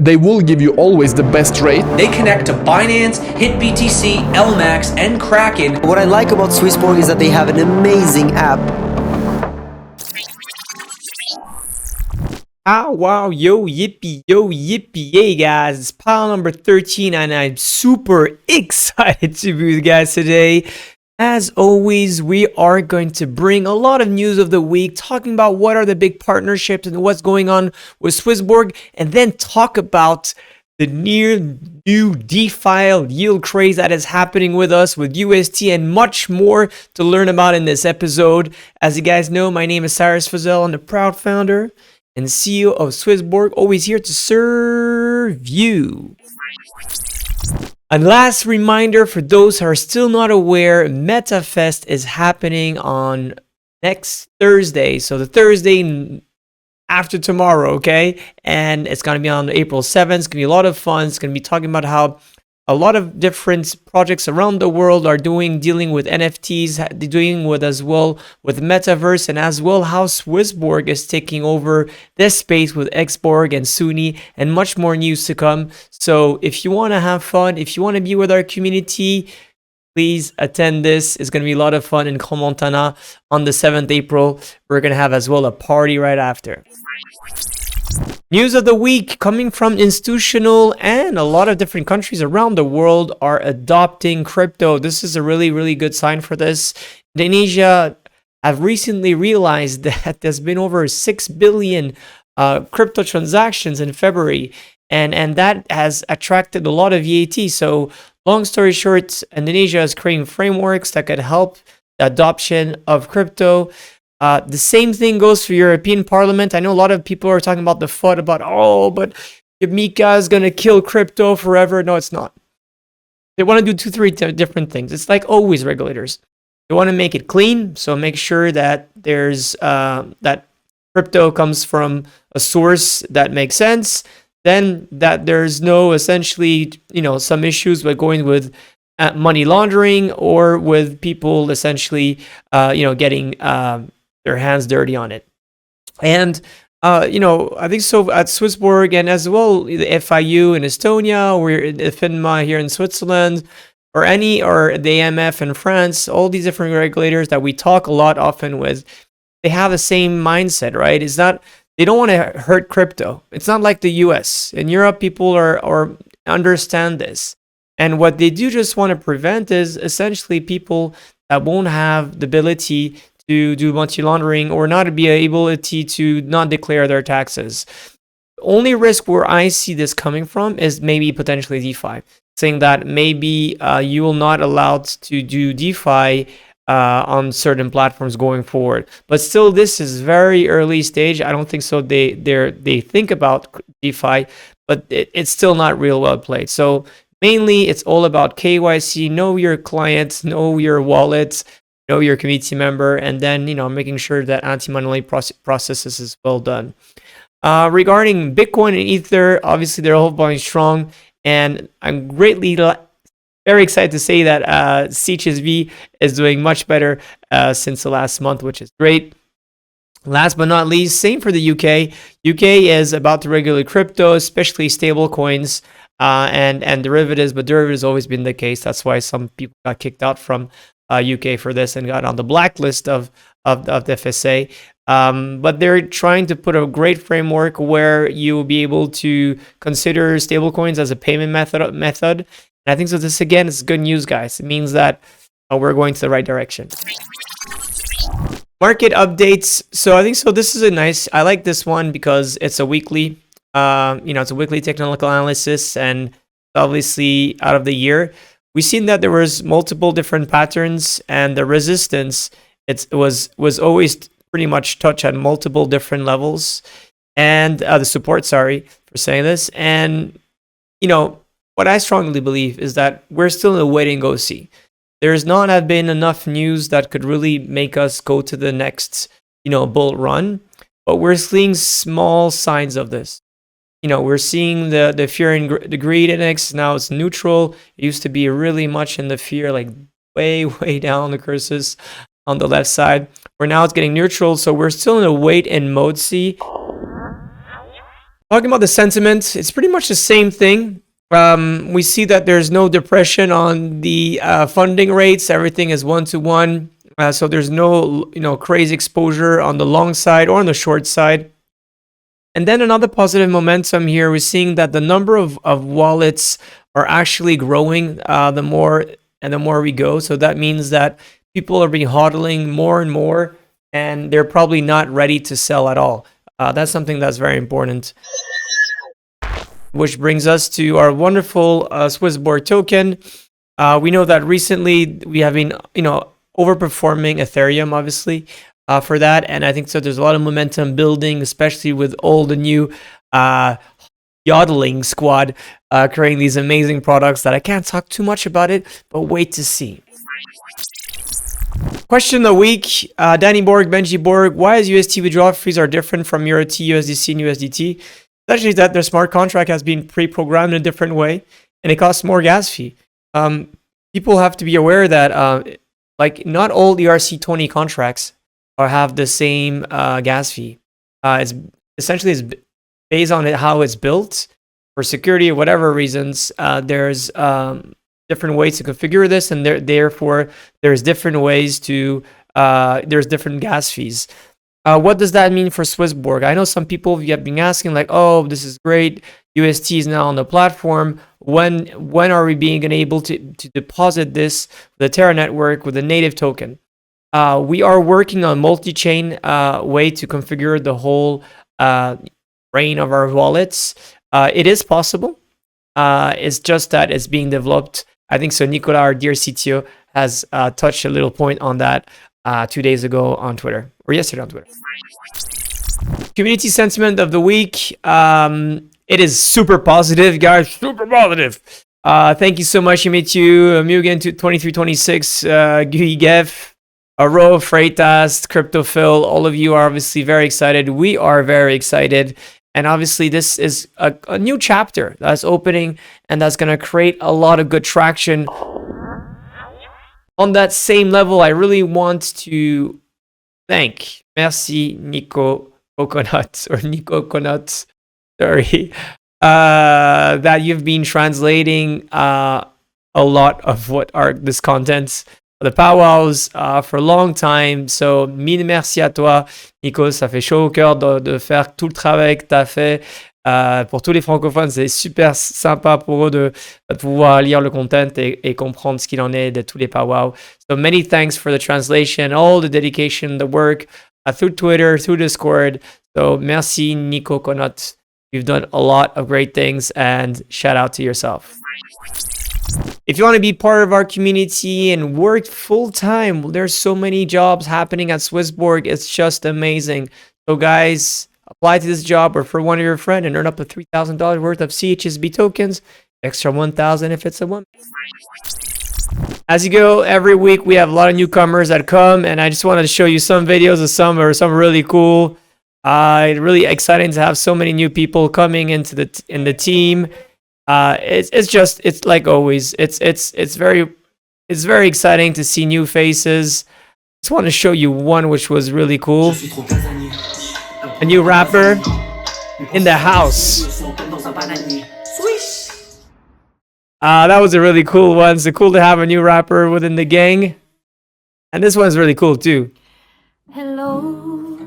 they will give you always the best rate. They connect to Binance, HitBTC, LMAX, and Kraken. What I like about Swissborg is that they have an amazing app. Ah, wow, yo, yippee, hey guys, it's pile number 13 and I'm super excited to be with you guys today. As always, we are going to bring a lot of news of the week, talking about what are the big partnerships and what's going on with Swissborg, and then talk about the new DeFi yield craze that is happening with us with UST and much more to learn about in this episode. As you guys know, my name is Cyrus Fazel. I'm the proud founder and CEO of Swissborg, always here to serve you. And last reminder for those who are still not aware, MetaFest is happening on next Thursday. So the Thursday after tomorrow, okay? And it's going to be on April 7th. It's going to be a lot of fun. It's going to be talking about how a lot of different projects around the world are dealing with NFTs, dealing with as well with Metaverse, and as well how Swissborg is taking over this space with Xborg and Suni, and much more news to come. So if you want to have fun, if you want to be with our community, please attend this. It's going to be a lot of fun in Crans-Montana on the 7th April. We're going to have as well a party right after. News of the week coming from institutional and a lot of different countries around the world are adopting crypto. This is a really, really good sign for this. Indonesia have recently realized that there's been over 6 billion crypto transactions in February, and that has attracted a lot of VAT. So long story short, Indonesia is creating frameworks that could help the adoption of crypto. The same thing goes for European Parliament. I know a lot of people are talking about the FUD about, oh, but Mika is going to kill crypto forever. No, it's not. They want to do three different things. It's like always regulators. They want to make it clean, so make sure that there's that crypto comes from a source that makes sense. Then that there's no essentially, some issues with going with money laundering or with people essentially, getting their hands dirty on it. And I think so at Swissborg, and as well the FIU in Estonia, or the FINMA here in Switzerland, or the AMF in France, all these different regulators that we talk a lot often with, they have the same mindset, right? Is that they don't want to hurt crypto. It's not like the US. In Europe, people are understand this. And what they do just want to prevent is essentially people that won't have the ability to do money laundering or not be able to not declare their taxes. The only risk where I see this coming from is maybe potentially DeFi, saying that maybe you will not allowed to do DeFi on certain platforms going forward. But still, this is very early stage. I don't think so. They think about DeFi, but it's still not real well played. So mainly, it's all about KYC. Know your clients, know your wallets, know your community member, and then making sure that anti-money laundering processes is well done. Regarding Bitcoin and Ether, obviously they're all going strong, and I'm very excited to say that CHSV is doing much better since the last month, which is great. Last but not least, same for the UK. UK is about to regulate crypto, especially stable coins and derivatives, but derivatives has always been the case. That's why some people got kicked out from UK for this and got on the blacklist of the FSA. But they're trying to put a great framework where you will be able to consider stablecoins as a payment method. And I think so. This again is good news, guys. It means that we're going to the right direction. Market updates. So I think so. This is I like this one because it's a weekly. It's a weekly technical analysis, and obviously out of the year, we've seen that there was multiple different patterns, and the resistance was always pretty much touched at multiple different levels, and the support. Sorry for saying this, and what I strongly believe is that we're still in a wait and go see. There's not have been enough news that could really make us go to the next bull run, but we're seeing small signs of this. We're seeing the fear and the greed index. Now it's neutral. It used to be really much in the fear, like way down the curses on the left side, where now it's getting neutral. So we're still in a wait and mode see. Talking about the sentiment, it's pretty much the same thing. We see that there's no depression on the funding rates. Everything is 1-to-1. So there's no, crazy exposure on the long side or on the short side. And then another positive momentum here, we're seeing that the number of wallets are actually growing the more we go. So that means that people are being hodling more and more, and they're probably not ready to sell at all. That's something that's very important. Which brings us to our wonderful Swissborg token. We know that recently we have been, overperforming Ethereum, obviously, for that. And I think so there's a lot of momentum building, especially with all the new yodeling squad creating these amazing products that I can't talk too much about it, but wait to see. Question of the week, Danny Borg, Benji Borg, why is UST withdrawal fees are different from EURT, USDC, and USDT? Actually, that their smart contract has been pre-programmed in a different way, and it costs more gas fee. People have to be aware that not all ERC20 contracts have the same gas fee. It's based on how it's built for security or whatever reasons. There's different ways to configure this, and therefore there's different ways to there's different gas fees. What does that mean for Swissborg? I know some people have been asking like, oh, this is great. UST is now on the platform. When are we being able to deposit this, the Terra network with a native token? We are working on multi-chain way to configure the whole brain of our wallets. It is possible. It's just that it's being developed. I think so. Nicolas, our dear CTO, has touched a little point on that 2 days ago on Twitter, or yesterday on Twitter. Community sentiment of the week. It is super positive, guys. Super positive. Thank you so much, Emethieu, Mugen 2326, Guy Geff, Aro, Freitas, Cryptophil. All of you are obviously very excited. We are very excited. And obviously, this is a new chapter that's opening, and that's going to create a lot of good traction. On that same level, I really want to thank Merci Nico Coconut, or Nico Coconut, sorry, that you've been translating a lot of what are this content, the powwows for a long time. So, mille merci à toi, Nico. Ça fait chaud au cœur de faire tout le travail que tu as fait. Pour tous les francophones, c'est super sympa pour eux de pouvoir lire le content et comprendre ce qu'il en est de tous les powwows. So many thanks for the translation, all the dedication, the work through Twitter, through Discord. So merci, Nico Conot. You've done a lot of great things, and shout out to yourself. If you want to be part of our community and work full time, there's so many jobs happening at Swissborg. It's just amazing. So guys, apply to this job or for one of your friends and earn up to $3,000 worth of CHSB tokens. Extra 1,000 if it's a woman. As you go, every week we have a lot of newcomers that come, and I just wanted to show you some videos of some really cool. Really exciting to have so many new people coming into the team. It's like always. It's very exciting to see new faces. Just want to show you one which was really cool. A new rapper in the house. That was a really cool one. So cool to have a new rapper within the gang. And this one's really cool too. Hello,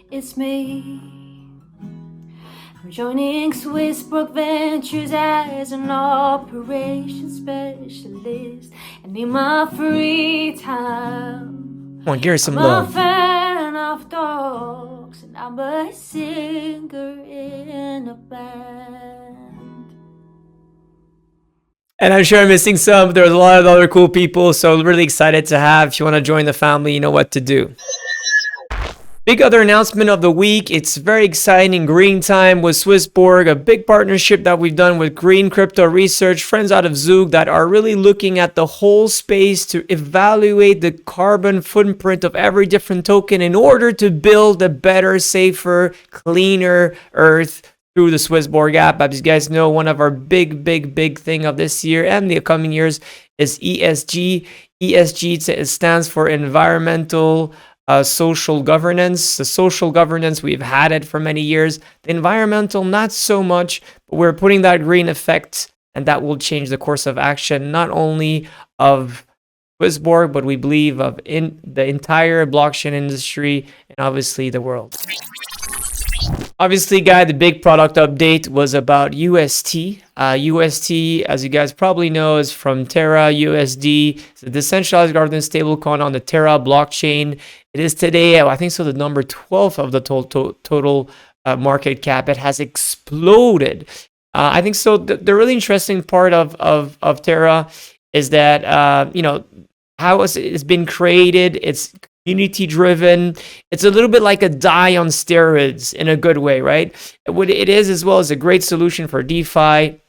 it's me. I'm joining Swissborg Ventures as an operations specialist. And in my free time, Come on, give her some I'm love. a fan of dogs, and I'm a singer in a band. And I'm sure I'm missing some. There's a lot of other cool people, so really excited to have. If you want to join the family, you know what to do. Big other announcement of the week. It's very exciting. Green Time with Swissborg, a big partnership that we've done with Green Crypto Research, friends out of Zug that are really looking at the whole space to evaluate the carbon footprint of every different token in order to build a better, safer, cleaner Earth through the Swissborg app. As you guys know, one of our big thing of this year and the coming years is ESG. ESG stands for environmental, social governance. The social governance, we've had it for many years. The environmental, not so much, but we're putting that green effect, and that will change the course of action, not only of Swissborg, but we believe of in the entire blockchain industry and obviously the world. Obviously, guys, the big product update was about UST. UST, as you guys probably know, is from Terra USD. It's a decentralized governance stablecoin on the Terra blockchain. It is today, I think so, the number 12 of the total market cap. It has exploded. I think so. The really interesting part of Terra is that, you know, how it's been created. It's community driven. It's a little bit like a DAI on steroids in a good way, right? What it is as well is a great solution for DeFi.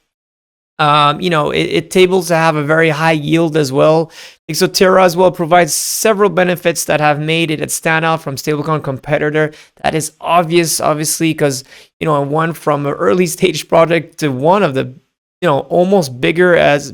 You know, it's able to have a very high yield as well. So Terra as well provides several benefits that have made it stand out from stablecoin competitor. That is obvious, obviously, because, you know, one from an early stage project to one of the, you know, almost big as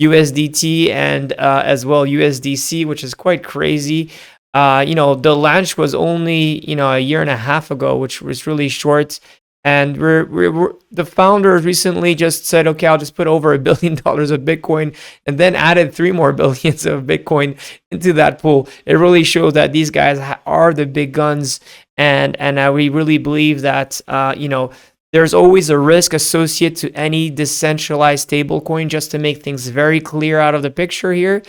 USDT and as well USDC, which is quite crazy. You know, the launch was only, you know, a year and a half ago, which was really short. And we're the founders recently just said, okay, I'll just put over $1 billion of Bitcoin, and then added 3 more billions of Bitcoin into that pool. It really shows that these guys are the big guns, and we really believe that you know, there's always a risk associated to any decentralized stablecoin, just to make things very clear out of the picture here.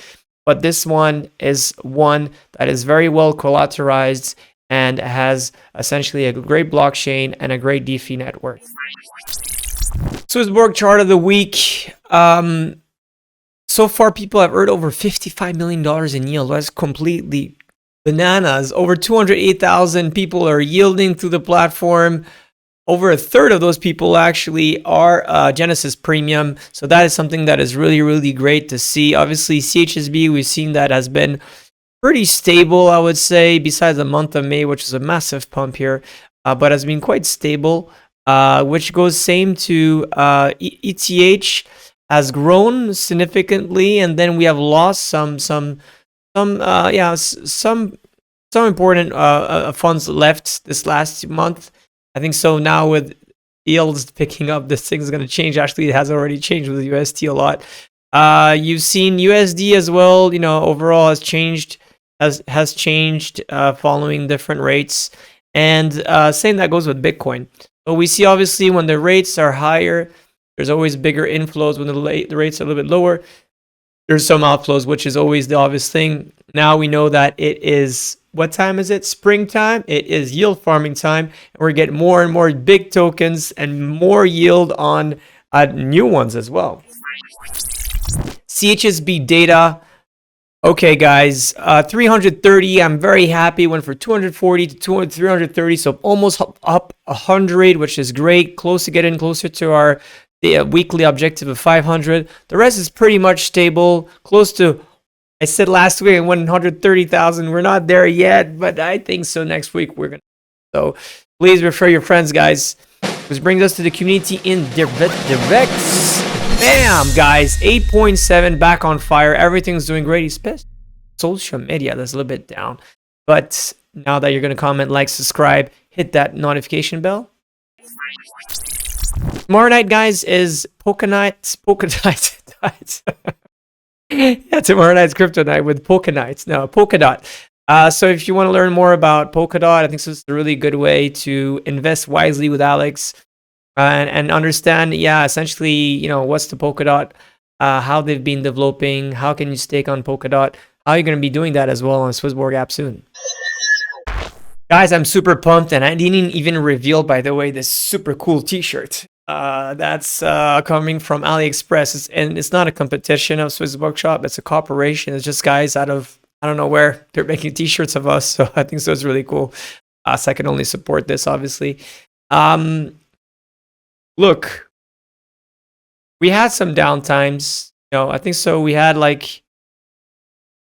But this one is one that is very well collateralized and has essentially a great blockchain and a great DeFi network. Swissborg chart of the week. So far, people have earned over $55 million in yield. That's completely bananas. Over 208,000 people are yielding through the platform. Over a third of those people actually are Genesis Premium. So that is something that is really, really great to see. Obviously, CHSB, we've seen that has been pretty stable, I would say, besides the month of May, which is a massive pump here, but has been quite stable, which goes same to ETH has grown significantly, and then we have lost some important funds left this last month. I think so. Now with yields picking up, this thing is going to change. Actually, it has already changed with UST a lot. You've seen USD as well. You know, overall has changed. Has changed following different rates, and same that goes with Bitcoin. So we see obviously when the rates are higher, there's always bigger inflows. When the rates are a little bit lower, there's some outflows, which is always the obvious thing. Now we know that it is, what time is it? Springtime. It is yield farming time, and we're getting more and more big tokens and more yield on new ones as well. CHSB data. Okay, guys, 330. I'm very happy. Went from 240 to 330, so almost up 100, which is great. Close to getting closer to our weekly objective of 500. The rest is pretty much stable. Close to, I said last week, 130,000. We're not there yet, but I think so. Next week we're gonna. So please refer your friends, guys. Which brings us to the community in Direct. Bam, guys, 8.7 back on fire. Everything's doing great. He's pissed. Social media, that's a little bit down. But now that you're going to comment, like, subscribe, hit that notification bell. Tomorrow night, guys, is Polka Night. Yeah, tomorrow night's crypto night with Polkadot. So if you want to learn more about Polkadot, I think this is a really good way to invest wisely with Alex. And understand, yeah, essentially, you know, what's the Polkadot, how they've been developing, how can you stake on Polkadot, how you're going to be doing that as well on Swissborg app soon. Guys, I'm super pumped, and I didn't even reveal, by the way, this super cool t-shirt. That's coming from AliExpress, and it's not a competition of Swissborg Shop, it's a cooperation. It's just guys out of, I don't know where, they're making t-shirts of us, so I think so it's really cool. So I can only support this, obviously. Look, we had some downtimes, you know, I think so. We had like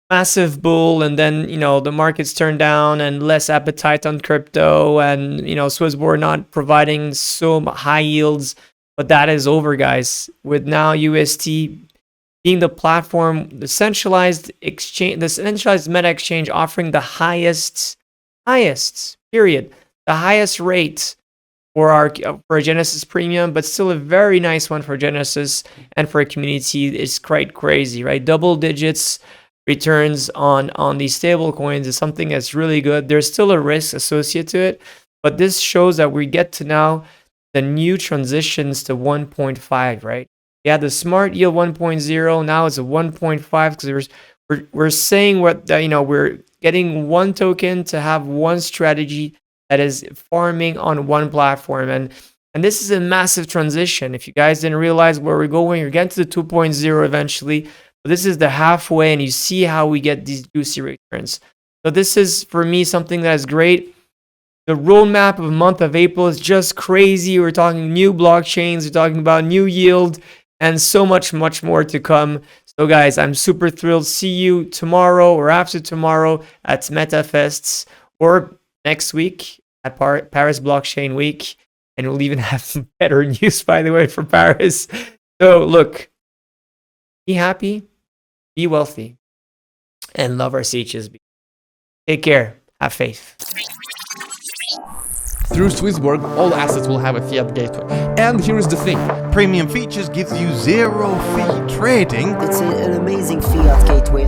massive bull, and then, you know, the markets turned down and less appetite on crypto, and, you know, Swissborg not providing so high yields, but that is over, guys. With now UST being the platform, the centralized exchange, the centralized meta exchange offering the highest period, the highest rate for our Genesis Premium, but still a very nice one for Genesis and for a community. It's quite crazy, right? Double digits returns on these stable coins is something that's really good. There's still a risk associated to it, but this shows that we get to now the new transitions to 1.5, right? Yeah, the smart yield 1.0, now it's a 1.5 because we're saying what we're getting one token to have one strategy that is farming on one platform, and this is a massive transition. If you guys didn't realize where we're going, you're getting to the 2.0 eventually, but this is the halfway, and you see how we get these juicy returns. So this is, for me, something that is great. The roadmap of month of April is just crazy. We're talking new blockchains, we're talking about new yield, and so much more to come. So guys, I'm super thrilled. See you tomorrow or after tomorrow at MetaFests, or next week at Paris Blockchain Week. And we'll even have some better news, by the way, for Paris. So look, be happy, be wealthy, and love our CHSB. Take care. Have faith. Through Swissborg, all assets will have a fiat gateway. And here is the thing. Premium features gives you 0 fee trading. It's an amazing fiat gateway.